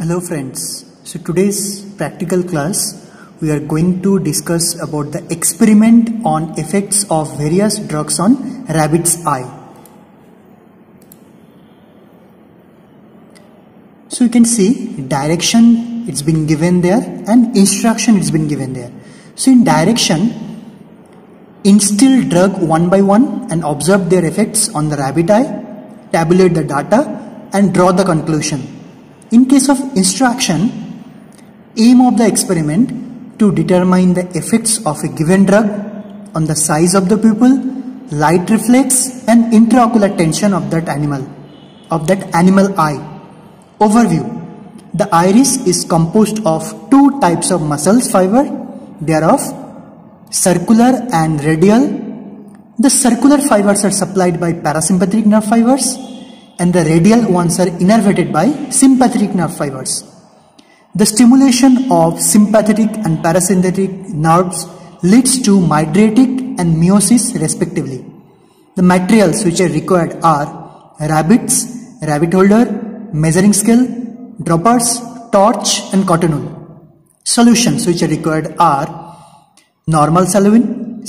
Hello friends, so today's practical class we are going to discuss about the experiment on effects of various drugs on rabbit's eye. So you can see direction it's been given there and instruction it's been given there. So in direction, instill drug one by one and observe their effects on the rabbit eye, tabulate the data and draw the conclusion. In case of instruction, aim of the experiment to determine the effects of a given drug on the size of the pupil, light reflex and intraocular tension of that animal eye. Overview. The iris is composed of two types of muscles fiber. They are of circular and radial. The circular fibers are supplied by parasympathetic nerve fibers and the radial ones are innervated by sympathetic nerve fibers. The stimulation of sympathetic and parasympathetic nerves leads to mydriatic and meiosis respectively. The materials which are required are rabbits, rabbit holder, measuring scale, droppers, torch and cotton wool. Solutions which are required are normal saline,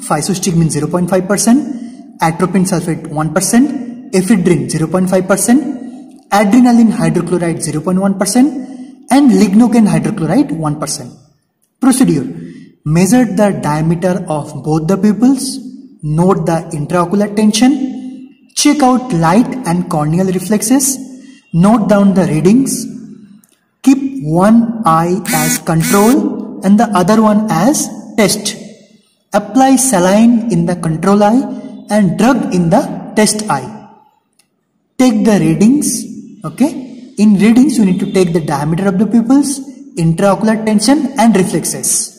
physostigmine 0.5%, atropine sulfate 1%, ephedrine 0.5%, adrenaline hydrochloride 0.1% and lignocaine hydrochloride 1%. Procedure. Measure the diameter of both the pupils, note the intraocular tension, check out light and corneal reflexes, note down the readings, keep one eye as control and the other one as test. Apply saline in the control eye and drug in the test eye. Take the readings, okay. In readings, you need to take the diameter of the pupils, intraocular tension and reflexes.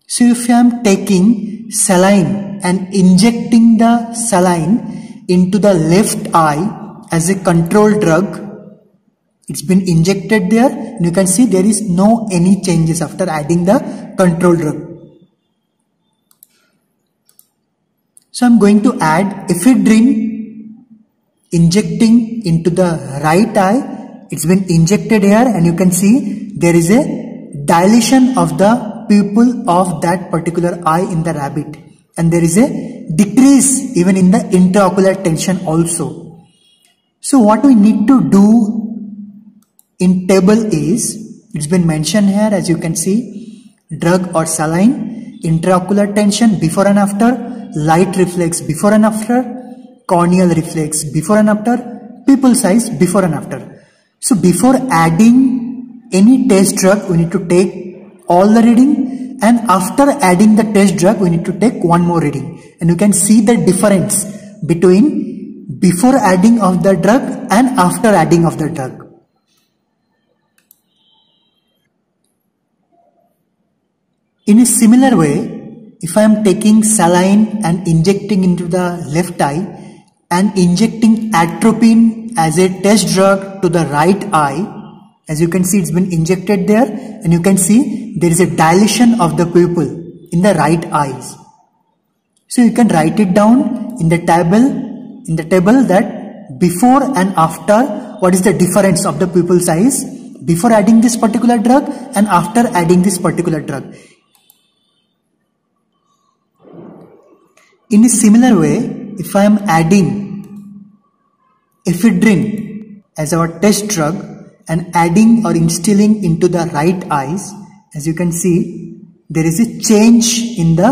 So if I am taking saline and injecting the saline into the left eye as a control drug, it's been injected there and you can see there is no any changes after adding the control drug. So I am going to add ephedrine, injecting into the right eye. It's been injected here and you can see there is a dilation of the pupil of that particular eye in the rabbit and there is a decrease even in the intraocular tension also. So what we need to do in table is, it's been mentioned here as you can see, drug or saline, intraocular tension before and after, light reflex before and after, corneal reflex before and after, pupil size before and after. So before adding any test drug, we need to take all the reading and after adding the test drug, we need to take one more reading. And you can see the difference between before adding of the drug and after adding of the drug. In a similar way, if I am taking saline and injecting into the left eye and injecting atropine as a test drug to the right eye, as you can see it's been injected there and you can see there is a dilation of the pupil in the right eyes. So you can write it down in the table that before and after, what is the difference of the pupil size before adding this particular drug and after adding this particular drug. In a similar way, if I am adding ephedrine as our test drug and adding or instilling into the right eyes, as you can see, there is a change in the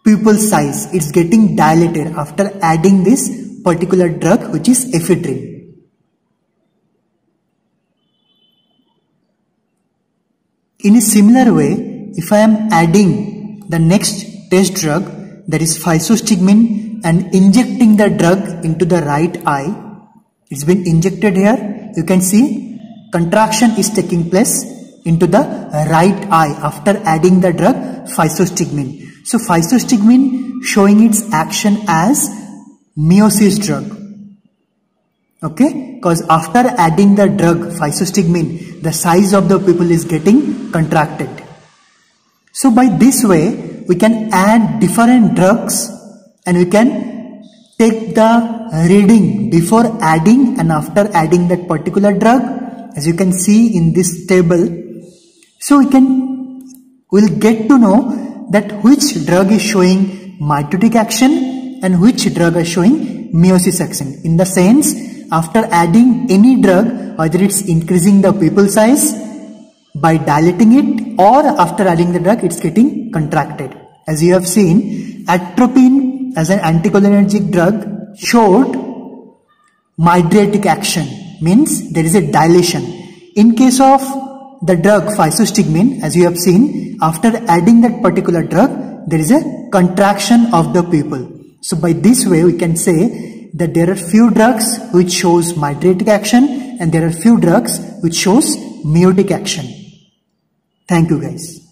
pupil size. It's getting dilated after adding this particular drug which is ephedrine. In a similar way, if I am adding the next test drug, that is physostigmine, and injecting the drug into the right eye, it's been injected here. You can see contraction is taking place into the right eye after adding the drug physostigmine. So physostigmine showing its action as meiosis drug. Okay, because after adding the drug physostigmine, the size of the pupil is getting contracted. So by this way, we can add different drugs and we can take the reading before adding and after adding that particular drug, as you can see in this table. So we'll get to know that which drug is showing mitotic action and which drug is showing meiosis action. In the sense, after adding any drug, whether it's increasing the pupil size by dilating it, or after adding the drug, it's getting contracted. As you have seen, atropine as an anticholinergic drug showed mydriatic action, means there is a dilation. In case of the drug physostigmine, as you have seen, after adding that particular drug, there is a contraction of the pupil. So by this way, we can say that there are few drugs which shows mydriatic action and there are few drugs which shows meiotic action. Thank you guys.